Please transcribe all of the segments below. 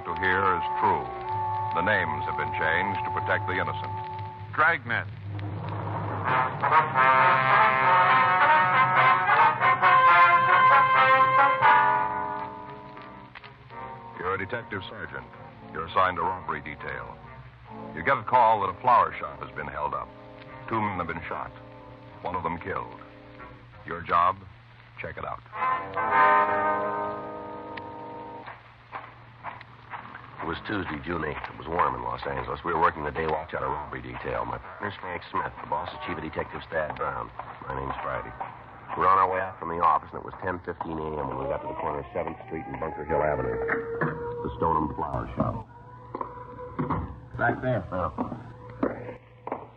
to hear is true. The names have been changed to protect the innocent. Dragnet. You're a detective sergeant. You're assigned a robbery detail. You get a call that a flower shop has been held up. 2 men have been shot. One of them killed. Your job? Check it out. It was Tuesday, June 8th. It was warm in Los Angeles. We were working the day watch out of robbery detail. My partner's Frank Smith. The boss is Chief of Detectives Thad Brown. My name's Friday. We were on our way out from the office, and it was 10:15 a.m. when we got to the corner of 7th Street and Bunker Hill Avenue. The Stoneham Flower Shop. Back there, Phil.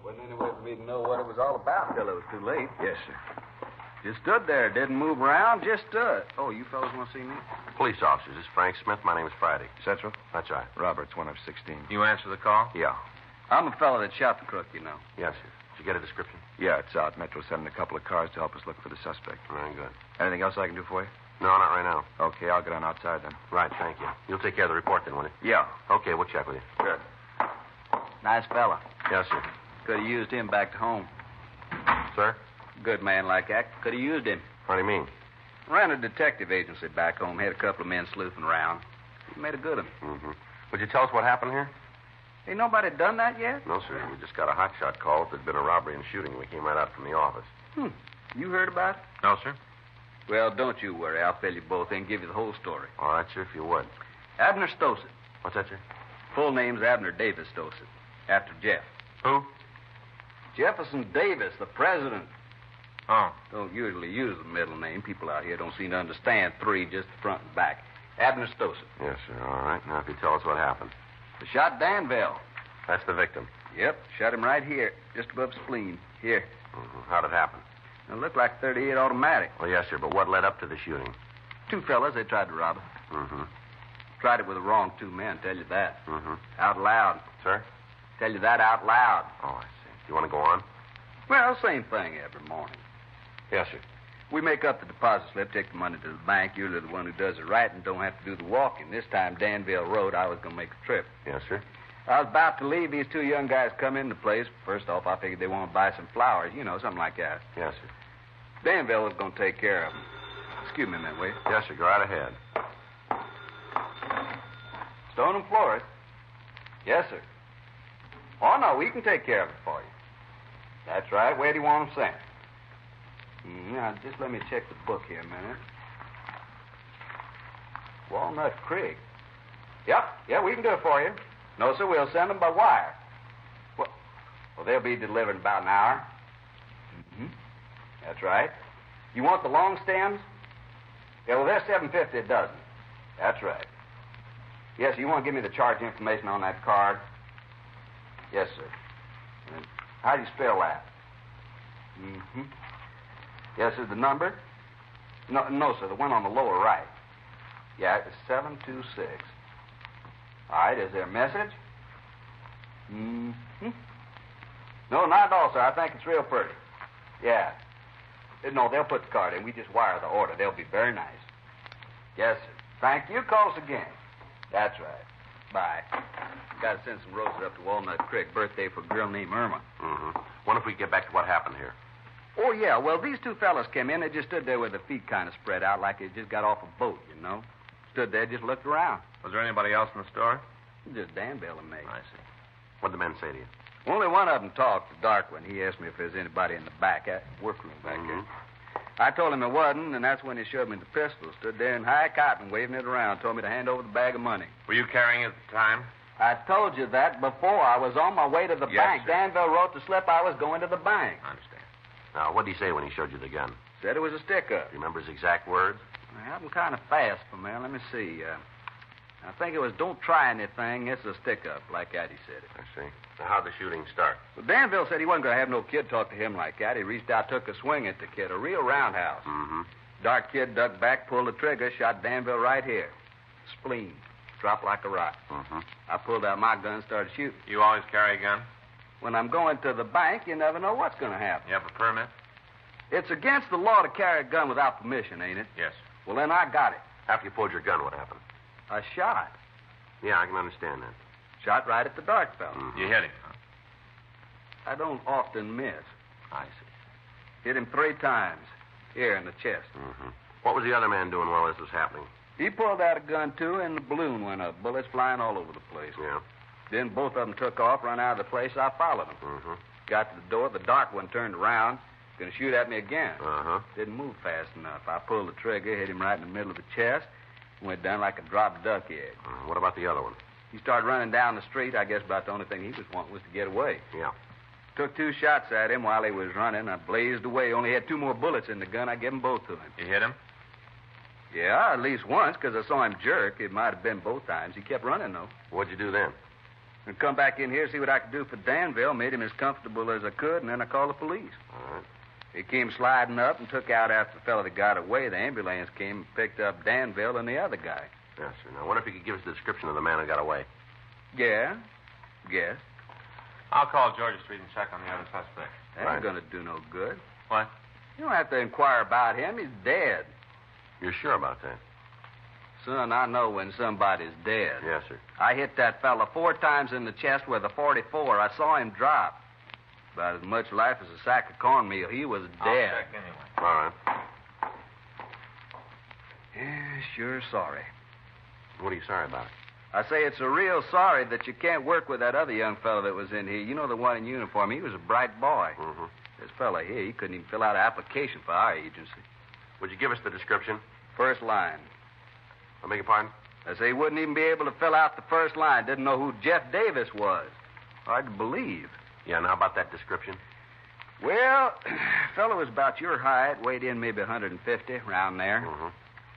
Wasn't any way for me to know what it was all about till it was too late. Yes, sir. Just stood there, didn't move around, just stood. Oh, you fellas want to see me? Police officers. This is Frank Smith. My name is Friday. Central? That's right. Roberts, 1 of 16. You answer the call? Yeah. I'm the fellow that shot the crook, you know. Yes, sir. Did you get a description? Yeah, it's out. Metro's sending a couple of cars to help us look for the suspect. Very good. Anything else I can do for you? No, not right now. Okay, I'll get on outside then. Right, thank you. You'll take care of the report then, won't you? Yeah. Okay, we'll check with you. Good. Nice fella. Yes, sir. Could have used him back to home. Sir? Good man like that. Could have used him. What do you mean? Ran a detective agency back home. Had a couple of men sleuthing around. He made a good one. Mm-hmm. Would you tell us what happened here? Ain't nobody done that yet? No, sir. We just got a hotshot call that there'd been a robbery and shooting. We came right out from the office. You heard about it? No, sir. Well, don't you worry. I'll fill you both in and give you the whole story. All right, sir, if you would. Abner Stossett. What's that, sir? Full name's Abner Davis Stossett. After Jeff. Who? Jefferson Davis, the president. Oh. Don't usually use the middle name. People out here don't seem to understand 3, just the front and back. Abner Stossett. Yes, sir. All right. Now, if you tell us what happened. They shot Danville. That's the victim. Yep, shot him right here, just above the spleen. Here. Mm-hmm. How'd it happen? It looked like 38 automatic. Well, yes, sir, but what led up to the shooting? 2 fellas, they tried to rob it. Mm-hmm. Tried it with the wrong 2 men, tell you that. Mm-hmm. Out loud. Sir? Tell you that out loud. Oh, I see. Do you want to go on? Well, same thing every morning. Yes, sir. We make up the deposit slip, take the money to the bank. You're the one who does it right and don't have to do the walking. This time, Danville Road, I was going to make the trip. Yes, sir. I was about to leave. These 2 young guys come in the place. First off, I figured they want to buy some flowers, something like that. Yes, sir. Danville was going to take care of them. Excuse me a minute, will you? Yes, sir. Go right ahead. Stone and Florist? Yes, sir. Oh, no, we can take care of it for you. That's right. Where do you want them sent? Now, just let me check the book here a minute. Walnut Creek. Yep, we can do it for you. No, sir, we'll send them by wire. Well, they'll be delivered in about an hour. Mm-hmm. That's right. You want the long stems? Yeah, well, they're $7.50 a dozen. That's right. Yes, you want to give me the charge information on that card? Yes, sir. And how do you spell that? Mm-hmm. Yes, sir, the number? No, sir, the one on the lower right. Yeah, it's 726. All right, is there a message? Mm-hmm. No, not at all, sir. I think it's real pretty. Yeah. No, they'll put the card in. We just wire the order. They'll be very nice. Yes, sir. Thank you. Call us again. That's right. Bye. Got to send some roses up to Walnut Creek. Birthday for a girl named Irma. Mm-hmm. Wonder if we can get back to what happened here. Oh, yeah. Well, these 2 fellas came in. They just stood there with their feet kind of spread out like they just got off a boat, Stood there, just looked around. Was there anybody else in the store? Just Danville and me. I see. What'd the men say to you? Only one of them talked, the dark one. He asked me if there's anybody in the back, workroom back there. I told him there wasn't, and that's when he showed me the pistol. Stood there in high cotton, waving it around. Told me to hand over the bag of money. Were you carrying it at the time? I told you that before. I was on my way to the bank. Sir. Danville wrote the slip. I was going to the bank. I understand. Now, what did he say when he showed you the gun? Said it was a stick-up. Do you remember his exact words? I have them kind of fast for me. Let me see. I think it was, don't try anything. It's a stick-up, like that he said it. I see. Now, how'd the shooting start? Well, Danville said he wasn't going to have no kid talk to him like that. He reached out, took a swing at the kid, a real roundhouse. Mm-hmm. Dark kid ducked back, pulled the trigger, shot Danville right here. Spleen. Dropped like a rock. Mm-hmm. I pulled out my gun and started shooting. You always carry a gun? When I'm going to the bank, you never know what's going to happen. You have a permit? It's against the law to carry a gun without permission, ain't it? Yes. Well, then I got it. After you pulled your gun, what happened? I shot. Yeah, I can understand that. Shot right at the dark fella. You hit him, huh? I don't often miss. I see. Hit him 3 times. Here in the chest. Mm-hmm. What was the other man doing while this was happening? He pulled out a gun, too, and the balloon went up. Bullets flying all over the place. Yeah. Then both of them took off, run out of the place. I followed them. Mm-hmm. Got to the door. The dark one turned around. Going to shoot at me again. Uh-huh. Didn't move fast enough. I pulled the trigger, hit him right in the middle of the chest, went down like a dropped duck egg. What about the other one? He started running down the street. I guess about the only thing he was wanting was to get away. Yeah. Took 2 shots at him while he was running. I blazed away. Only had 2 more bullets in the gun. I gave them both to him. You hit him? Yeah, at least once, because I saw him jerk. It might have been both times. He kept running, though. What'd you do then? And come back in here, see what I could do for Danville. Made him as comfortable as I could, and then I called the police. All right. He came sliding up and took out after the fellow that got away. The ambulance came and picked up Danville and the other guy. Yes, sir. Now, what if you could give us the description of the man who got away? Yeah, yes. I'll call Georgia Street and check on the other suspect. That Right. ain't going to do no good. What? You don't have to inquire about him. He's dead. You're sure about that? Son, I know when somebody's dead. Yes, sir. I hit that fella 4 times in the chest with a .44. I saw him drop. About as much life as a sack of cornmeal. He was I'll dead. check anyway. All right. Yeah, sure sorry. What are you sorry about? I say it's a real sorry that you can't work with that other young fellow that was in here. You know, the one in uniform. He was a bright boy. Mm-hmm. This fella here, he couldn't even fill out an application for our agency. Would you give us the description? First line. I beg your pardon? I say he wouldn't even be able to fill out the first line. Didn't know who Jeff Davis was. Hard to believe. Yeah, now about that description? Well, fellow was about your height, weighed in maybe 150, around there. Mm-hmm.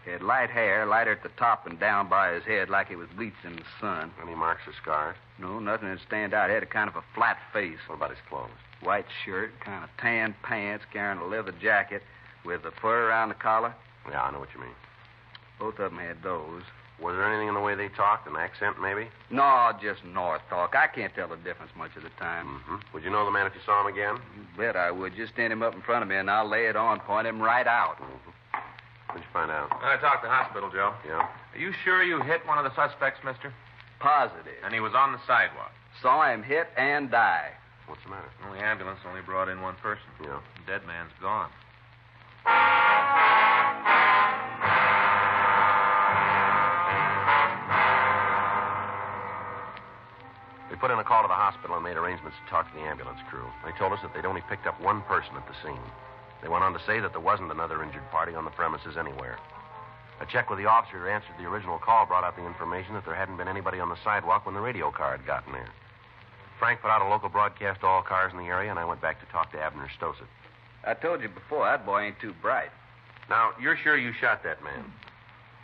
He had light hair, lighter at the top and down by his head like he was bleached in the sun. Any marks or scars? No, nothing that stand out. He had a kind of a flat face. What about his clothes? White shirt, kind of tan pants, carrying a leather jacket with the fur around the collar. Yeah, I know what you mean. Both of them had those. Was there anything in the way they talked, an accent maybe? No, just North talk. I can't tell the difference much of the time. Mm-hmm. Would you know the man if you saw him again? You bet I would. Just stand him up in front of me and I'll lay it on, point him right out. Mm-hmm. What'd you find out? I talked to the hospital, Joe. Yeah? Are you sure you hit one of the suspects, mister? Positive. And he was on the sidewalk. Saw him hit and die. What's the matter? Well, the ambulance only brought in 1 person. Yeah. The dead man's gone. We put in a call to the hospital and made arrangements to talk to the ambulance crew. They told us that they'd only picked up 1 person at the scene. They went on to say that there wasn't another injured party on the premises anywhere. A check with the officer who answered the original call brought out the information that there hadn't been anybody on the sidewalk when the radio car had gotten there. Frank put out a local broadcast to all cars in the area, and I went back to talk to Abner Stossett. I told you before, that boy ain't too bright. Now, you're sure you shot that man?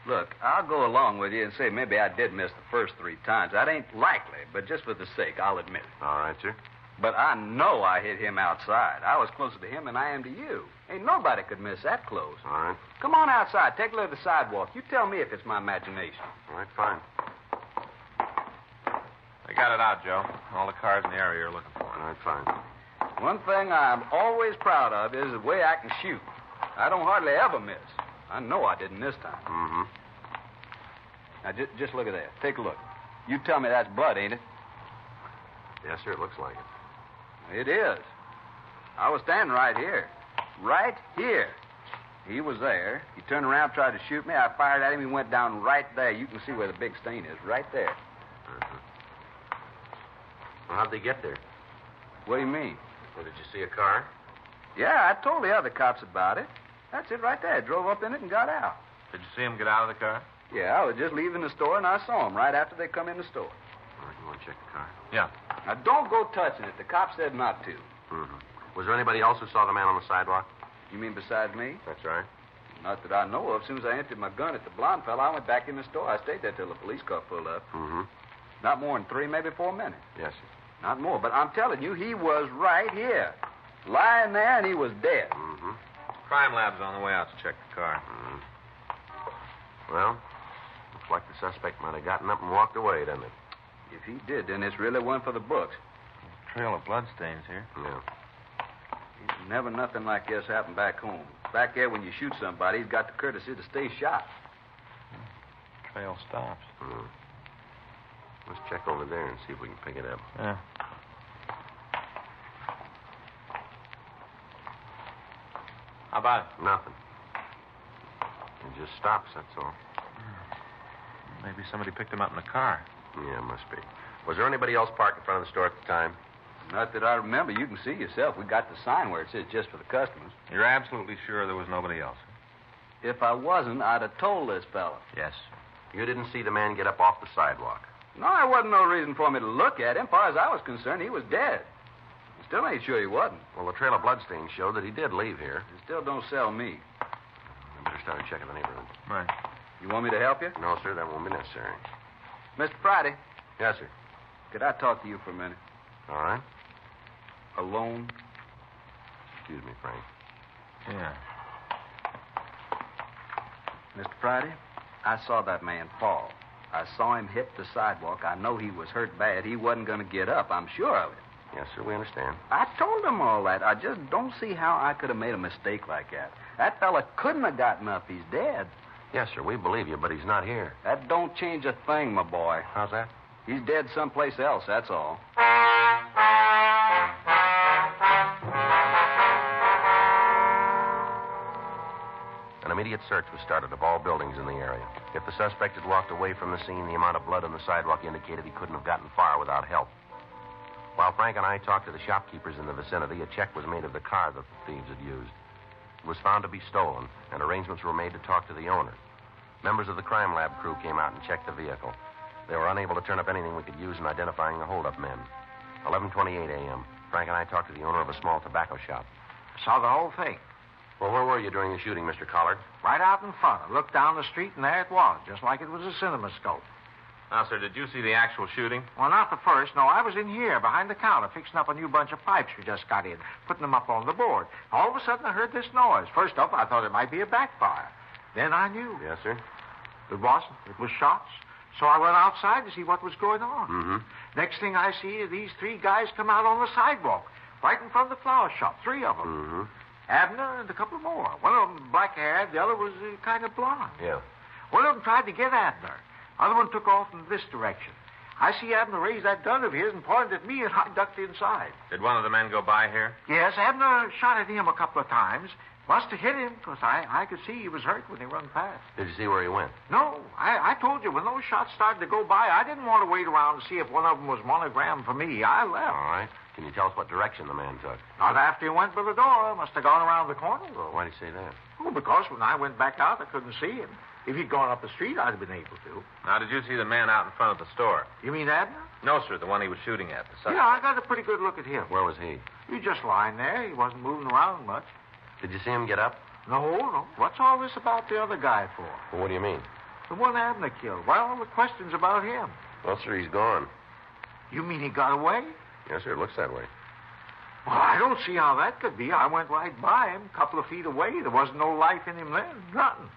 Look, I'll go along with you and say maybe I did miss the first 3 times. That ain't likely, but just for the sake, I'll admit it. All right, sir. But I know I hit him outside. I was closer to him than I am to you. Ain't nobody could miss that close. All right. Come on outside. Take a look at the sidewalk. You tell me if it's my imagination. All right, fine. They got it out, Joe. All the cars in the area are looking for All him. right, fine. One thing I'm always proud of is the way I can shoot. I don't hardly ever miss. I know I didn't this time. Mm-hmm. Now, just look at that. Take a look. You tell me that's blood, ain't it? Yes, sir, it looks like it. It is. I was standing right here. Right here. He was there. He turned around, tried to shoot me. I fired at him. He went down right there. You can see where the big stain is. Right there. Uh-huh. Well, how'd they get there? What do you mean? Well, did you see a car? Yeah, I told the other cops about it. That's it right there. Drove up in it and got out. Did you see him get out of the car? Yeah, I was just leaving the store, and I saw him right after they come in the store. All right, you want to check the car? Yeah. Now, don't go touching it. The cop said not to. Mm-hmm. Was there anybody else who saw the man on the sidewalk? You mean besides me? That's right. Not that I know of. As soon as I emptied my gun at the blonde fella, I went back in the store. I stayed there till the police car pulled up. Mm-hmm. Not more than 3, maybe 4 minutes. Yes, sir. Not more. But I'm telling you, he was right here. Lying there, and he was dead. Mm-hmm. Crime lab's on the way out to check the car. Mm-hmm. Well, looks like the suspect might have gotten up and walked away, doesn't it? If he did, then it's really one for the books. Trail of bloodstains here. Yeah. Never nothing like this happened back home. Back there, when you shoot somebody, he's got the courtesy to stay shot. Trail stops. Mm. Let's check over there and see if we can pick it up. Yeah. How about it? Nothing. It just stops, that's all. Maybe somebody picked him up in a car. Yeah, must be. Was there anybody else parked in front of the store at the time? Not that I remember. You can see yourself. We got the sign where it says just for the customers. You're absolutely sure there was nobody else? If I wasn't, I'd have told this fella. Yes. You didn't see the man get up off the sidewalk? No, there wasn't no reason for me to look at him. As far as I was concerned, he was dead. I still ain't sure he wasn't. Well, the trail of bloodstains showed that he did leave here. It still don't sell me. I better start checking the neighborhood. Right. You want me to help you? No, sir, that won't be necessary. Mr. Friday, Yes, sir. could I talk to you for a minute? All right. Alone? Excuse me, Frank. Yeah. Mr. Friday, I saw that man fall. I saw him hit the sidewalk. I know he was hurt bad. He wasn't going to get up. I'm sure of it. Yes, sir, we understand. I told him all that. I just don't see how I could have made a mistake like that. That fella couldn't have gotten up. He's dead. Yes, sir, we believe you, but he's not here. That don't change a thing, my boy. How's that? He's dead someplace else, that's all. An immediate search was started of all buildings in the area. If the suspect had walked away from the scene, the amount of blood on the sidewalk indicated he couldn't have gotten far without help. While Frank and I talked to the shopkeepers in the vicinity, a check was made of the car that the thieves had used. It was found to be stolen, and arrangements were made to talk to the owner. Members of the crime lab crew came out and checked the vehicle. They were unable to turn up anything we could use in identifying the holdup men. 11:28 a.m. Frank and I talked to the owner of a small tobacco shop. Saw the whole thing. Well, where were you during the shooting, Mr. Collard? Right out in front. I looked down the street, and there it was, just like it was a cinemascope. Now, sir, did you see the actual shooting? Well, not the first. No, I was in here, behind the counter, fixing up a new bunch of pipes we just got in, putting them up on the board. All of a sudden, I heard this noise. First up, I thought it might be a backfire. Then I knew. Yes, sir. It wasn't. It was shots. So I went outside to see what was going on. Mm-hmm. Next thing I see, these three guys come out on the sidewalk, right in front of the flower shop, three of them. Mm-hmm. Abner and a couple more. One of them black-haired, the other was kind of blonde. Yeah. One of them tried to get Abner. Other one took off in this direction. I see Abner raise that gun of his and pointed at me, and I ducked inside. Did one of the men go by here? Yes, Abner shot at him a couple of times. Must have hit him, because I could see he was hurt when he run past. Did you see where he went? No, I told you, when those shots started to go by, I didn't want to wait around to see if one of them was monogrammed for me. I left. All right. Can you tell us what direction the man took? Not after he went by the door. Must have gone around the corner. Well, why did you say that? Oh, because when I went back out, I couldn't see him. If he'd gone up the street, I'd have been able to. Now, did you see the man out in front of the store? You mean Abner? No, sir, the one he was shooting at. The suspect. Yeah, I got a pretty good look at him. Where was he? He was just lying there. He wasn't moving around much. Did you see him get up? No. What's all this about the other guy for? Well, what do you mean? The one Abner killed. Why all the questions about him? Well, sir, he's gone. You mean he got away? Yes, sir, it looks that way. Well, I don't see how that could be. I went right by him, a couple of feet away. There wasn't no life in him then. Nothing.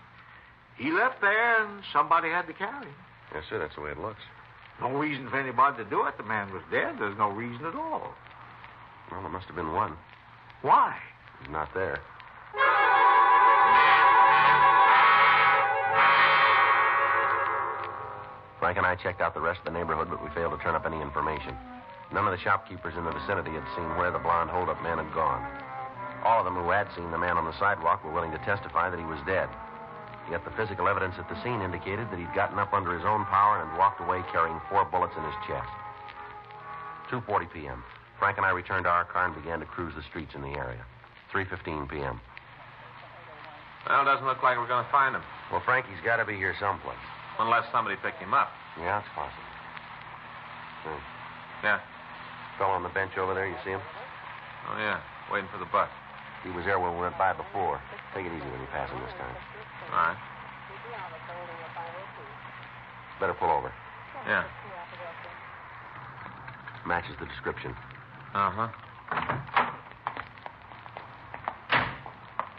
He left there, and somebody had to carry him. Yes, sir, that's the way it looks. No reason for anybody to do it. The man was dead. There's no reason at all. Well, there must have been one. Why? He's not there. Frank and I checked out the rest of the neighborhood, but we failed to turn up any information. None of the shopkeepers in the vicinity had seen where the blonde hold-up man had gone. All of them who had seen the man on the sidewalk were willing to testify that he was dead. Yet the physical evidence at the scene indicated that he'd gotten up under his own power and walked away carrying 4 bullets in his chest. 2:40 p.m. Frank and I returned to our car and began to cruise the streets in the area. 3:15 p.m. Well, it doesn't look like we're going to find him. Well, Frank, he's got to be here someplace. Unless somebody picked him up. Yeah, it's possible. Yeah. Fellow on the bench over there, you see him? Oh, yeah. Waiting for the bus. He was there when we went by before. Take it easy when you pass him this time. All right. Better pull over. Yeah. Matches the description. Uh-huh.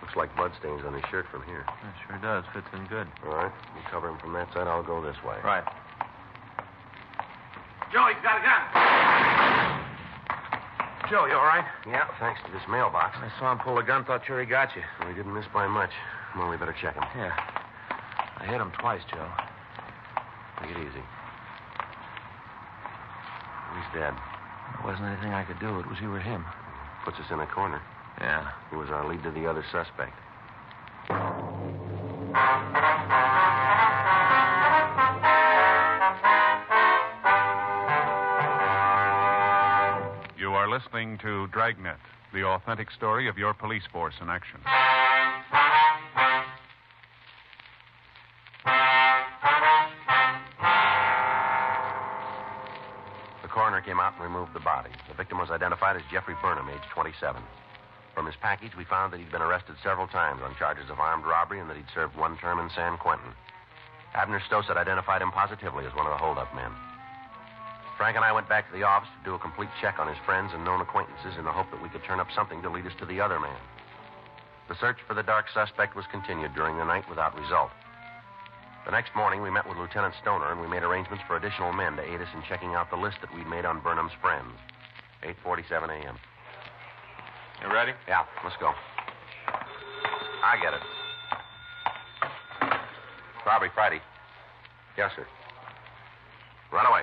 Looks like bloodstains on his shirt from here. It sure does. Fits in good. All right. You cover him from that side. I'll go this way. Right. Joe, he's got a gun. Joe, you all right? Yeah, thanks to this mailbox. I saw him pull the gun. Thought sure he got you. Well, he didn't miss by much. Well, we better check him. Yeah. I hit him twice, Joe. Take it easy. He's dead. There wasn't anything I could do. It was you or him. Puts us in a corner. Yeah. He was our lead to the other suspect. You are listening to Dragnet, the authentic story of your police force in action. The coroner came out and removed the body. The victim was identified as Jeffrey Burnham, age 27. From his package, we found that he'd been arrested several times on charges of armed robbery and that he'd served one term in San Quentin. Abner Stossett identified him positively as one of the holdup men. Frank and I went back to the office to do a complete check on his friends and known acquaintances in the hope that we could turn up something to lead us to the other man. The search for the dark suspect was continued during the night without result. The next morning, we met with Lieutenant Stoner, and we made arrangements for additional men to aid us in checking out the list that we'd made on Burnham's friends. 8:47 a.m. You ready? Yeah, let's go. I get it. Robbery Friday. Yes, sir. Right away.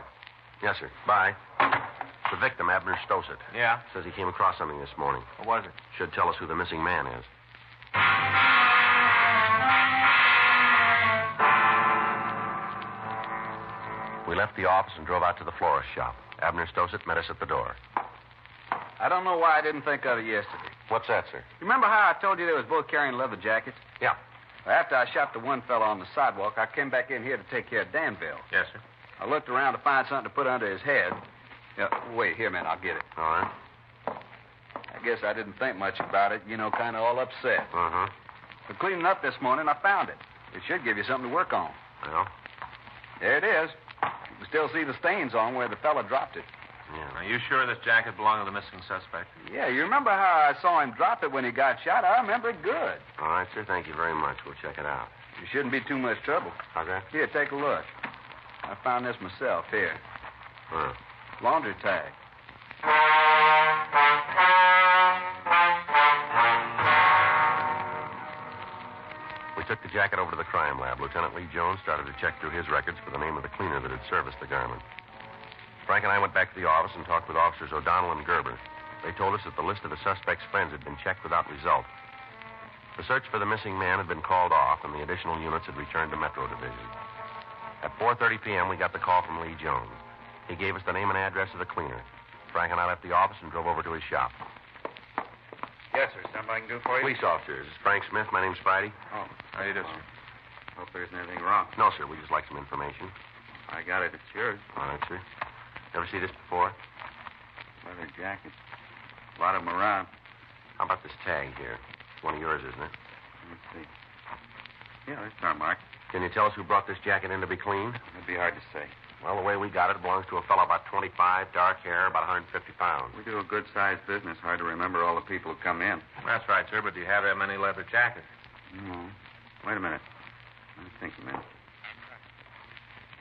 Yes, sir. Bye. The victim, Abner Stossett. Yeah. Says he came across something this morning. What was it? Should tell us who the missing man is. We left the office and drove out to the florist shop. Abner Stossett met us at the door. I don't know why I didn't think of it yesterday. What's that, sir? You remember how I told you they was both carrying leather jackets? Yeah. Well, after I shot the one fellow on the sidewalk, I came back in here to take care of Danville. Yes, sir. I looked around to find something to put under his head. Wait, here, man, I'll get it. All right. I guess I didn't think much about it, kind of all upset. Uh-huh. But cleaning up this morning, I found it. It should give you something to work on. Well? There it is. You can still see the stains on where the fella dropped it. Yeah. Are you sure this jacket belonged to the missing suspect? Yeah, you remember how I saw him drop it when he got shot? I remember it good. All right, sir. Thank you very much. We'll check it out. You shouldn't be too much trouble. How's that? Here, take a look. I found this myself. Here. Huh. Laundry tag. We took the jacket over to the crime lab. Lieutenant Lee Jones started to check through his records for the name of the cleaner that had serviced the garment. Frank and I went back to the office and talked with Officers O'Donnell and Gerber. They told us that the list of the suspect's friends had been checked without result. The search for the missing man had been called off, and the additional units had returned to Metro Division. At 4:30 p.m., we got the call from Lee Jones. He gave us the name and address of the cleaner. Frank and I left the office and drove over to his shop. Yes, sir. Something I can do for you? Police officers. This is Frank Smith. My name's Friday. Oh, How do you do, sir? hope there isn't anything wrong. No, sir. We just like some information. I got it. It's yours. All right, sir. Ever see this before? Leather jacket. A lot of them around. How about this tag here? It's one of yours, isn't it? Let's see. Yeah, it's our mark. Can you tell us who brought this jacket in to be cleaned? It'd be hard to say. Well, the way we got it belongs to a fellow about 25, dark hair, about 150 pounds. We do a good-sized business. Hard to remember all the people who come in. That's right, sir, but do you have that many leather jackets? No. Wait a minute. Let me think a minute.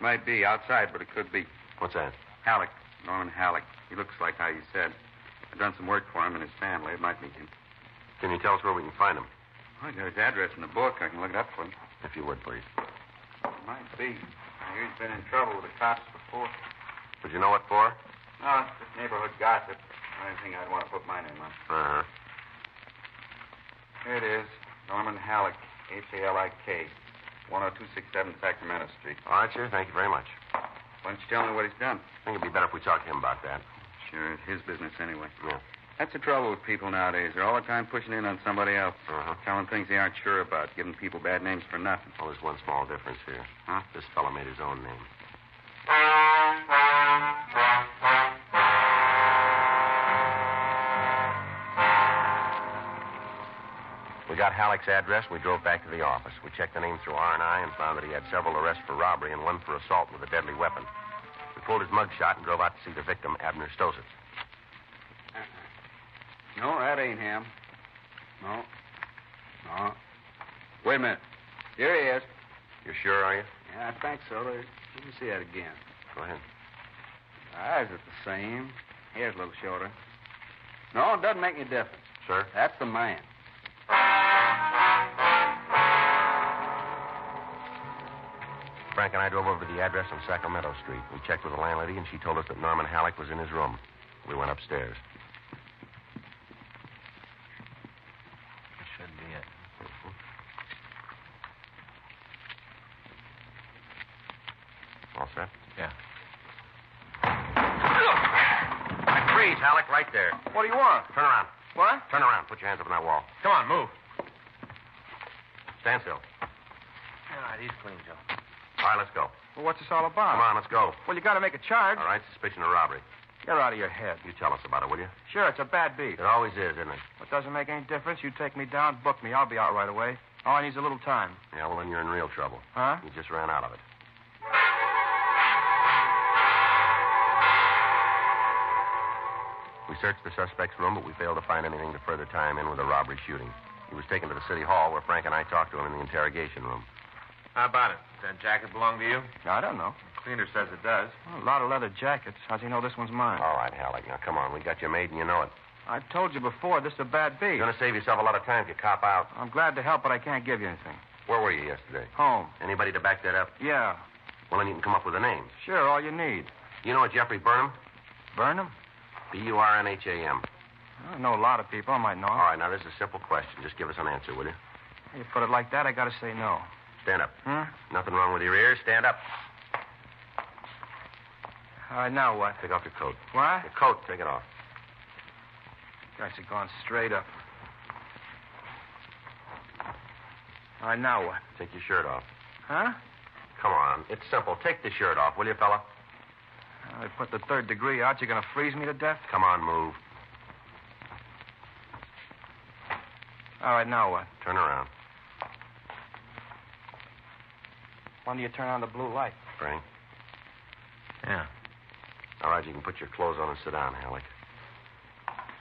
Might be outside, but it could be. What's that? Halleck. Norman Halleck. He looks like how you said. I've done some work for him and his family. It might be him. Can you tell us where we can find him? I got his address in the book. I can look it up for him. If you would, please. Might be. I hear he's been in trouble with the cops before. Would you know what for? No, it's just neighborhood gossip. Not anything I'd want to put my name on. Uh-huh. Here it is. Norman Halleck. Hallik. 10267 Sacramento Street. All right, sir. Thank you very much. Why don't you tell me what he's done? I think it'd be better if we talked to him about that. Sure, it's his business anyway. Yeah. That's the trouble with people nowadays. They're all the time pushing in on somebody else. Uh-huh. Telling things they aren't sure about, giving people bad names for nothing. Well, there's one small difference here. Huh? This fellow made his own name. We got Halleck's address, and we drove back to the office. We checked the name through R&I and found that he had several arrests for robbery and one for assault with a deadly weapon. We pulled his mugshot and drove out to see the victim, Abner Stossett. No, that ain't him. No. No. Wait a minute. Here he is. You sure, are you? Yeah, I think so. Let me see that again. Go ahead. Eyes are the same. Hair's a little shorter. No, it doesn't make any difference. Sir? That's the man. Frank and I drove over to the address on Sacramento Street. We checked with the landlady, and she told us that Norman Halleck was in his room. We went upstairs. This should be it. All set? Yeah. Freeze, Halleck, right there. What do you want? Turn around. What? Turn around. Put your hands up on that wall. Come on, move. Stand still. All right, he's clean, Joe. All right, let's go. Well, what's this all about? Come on, let's go. Well, you got to make a charge. All right, suspicion of robbery. You're out of your head. You tell us about it, will you? Sure, it's a bad beat. It always is, isn't it? It doesn't make any difference. You take me down, book me. I'll be out right away. All I need is a little time. Yeah, well, then you're in real trouble. Huh? You just ran out of it. We searched the suspect's room, but we failed to find anything to further tie him in with a robbery shooting. He was taken to the city hall where Frank and I talked to him in the interrogation room. How about it? Does that jacket belong to you? I don't know. The cleaner says it does. Well, a lot of leather jackets. How's he know this one's mine? All right, Halleck. Now, come on. We got you made, and you know it. I told you before, this is a bad beat. You're going to save yourself a lot of time if you cop out. I'm glad to help, but I can't give you anything. Where were you yesterday? Home. Anybody to back that up? Yeah. Well, then you can come up with the names. Sure, all you need. You know a Jeffrey Burnham? Burnham? Burnham. I know a lot of people. I might know. All right, now, this is a simple question. Just give us an answer, will you? You put it like that, I got to say no. Stand up. Hmm? Nothing wrong with your ears. Stand up. All right, now what? Take off your coat. What? Your coat, take it off. Guys are going straight up. All right, now what? Take your shirt off. Huh? Come on. It's simple. Take the shirt off, will you, fella? I put the third degree out. You're going to freeze me to death? Come on, move. All right, now what? Turn around. When do you turn on the blue light? Frank. Yeah. All right, you can put your clothes on and sit down, Halleck.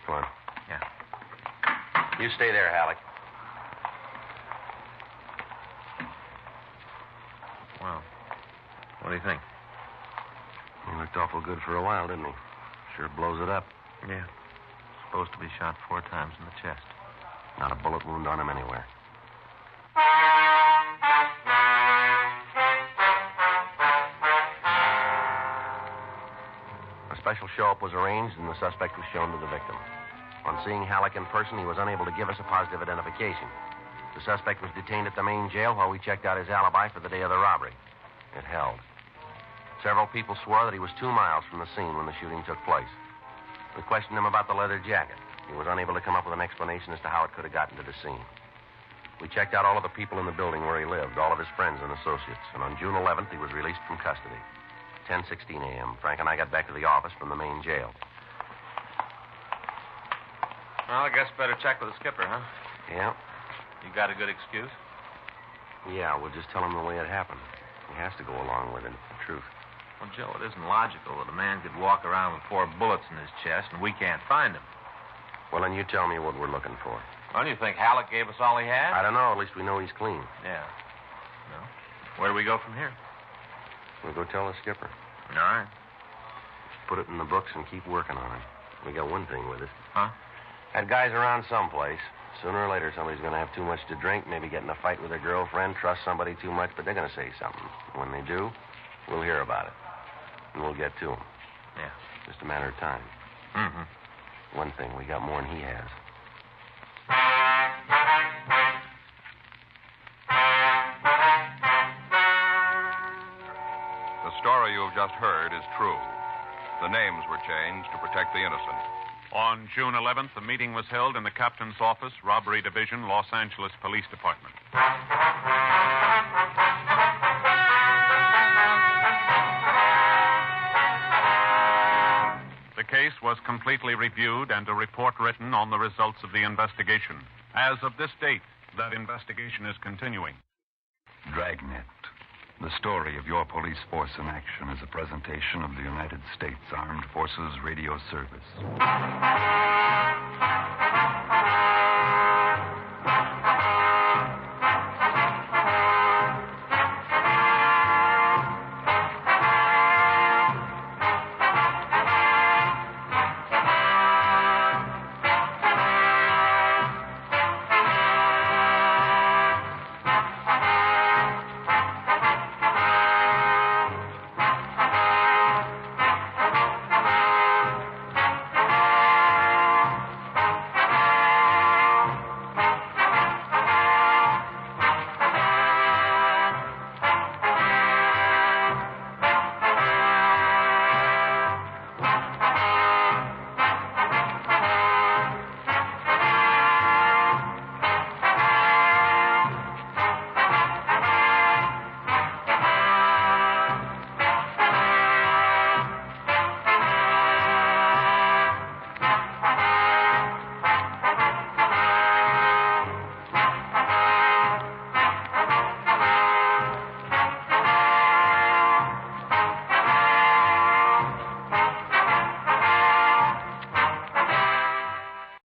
Come on. Yeah. You stay there, Halleck. Well, what do you think? He looked awful good for a while, didn't he? Sure blows it up. Yeah. Supposed to be shot 4 times in the chest. Not a bullet wound on him anywhere. A special show-up was arranged, and the suspect was shown to the victim. On seeing Halleck in person, he was unable to give us a positive identification. The suspect was detained at the main jail while we checked out his alibi for the day of the robbery. It held. Several people swore that he was 2 miles from the scene when the shooting took place. We questioned him about the leather jacket. He was unable to come up with an explanation as to how it could have gotten to the scene. We checked out all of the people in the building where he lived, all of his friends and associates, and on June 11th, he was released from custody. 10:16 a.m. Frank and I got back to the office from the main jail. Well, I guess better check with the skipper, huh? Yeah? You got a good excuse? Yeah, we'll just tell him the way it happened. He has to go along with it. It's the truth. Well, Joe, it isn't logical that a man could walk around with 4 bullets in his chest and we can't find him. Well, then you tell me what we're looking for. Well, you think Halleck gave us all he had? I don't know. At least we know he's clean. Yeah. Well, where do we go from here? We'll go tell the skipper. All right. Just put it in the books and keep working on it. We got one thing with it. Huh? That guy's around someplace. Sooner or later, somebody's going to have too much to drink, maybe get in a fight with their girlfriend, trust somebody too much, but they're going to say something. When they do, we'll hear about it. And we'll get to him. Yeah. Just a matter of time. Mm-hmm. One thing, we got more than he has. The story you've just heard is true. The names were changed to protect the innocent. On June 11th, a meeting was held in the captain's office, Robbery Division, Los Angeles Police Department. The case was completely reviewed and a report written on the results of the investigation. As of this date, that investigation is continuing. Dragnet. The story of your police force in action is a presentation of the United States Armed Forces Radio Service.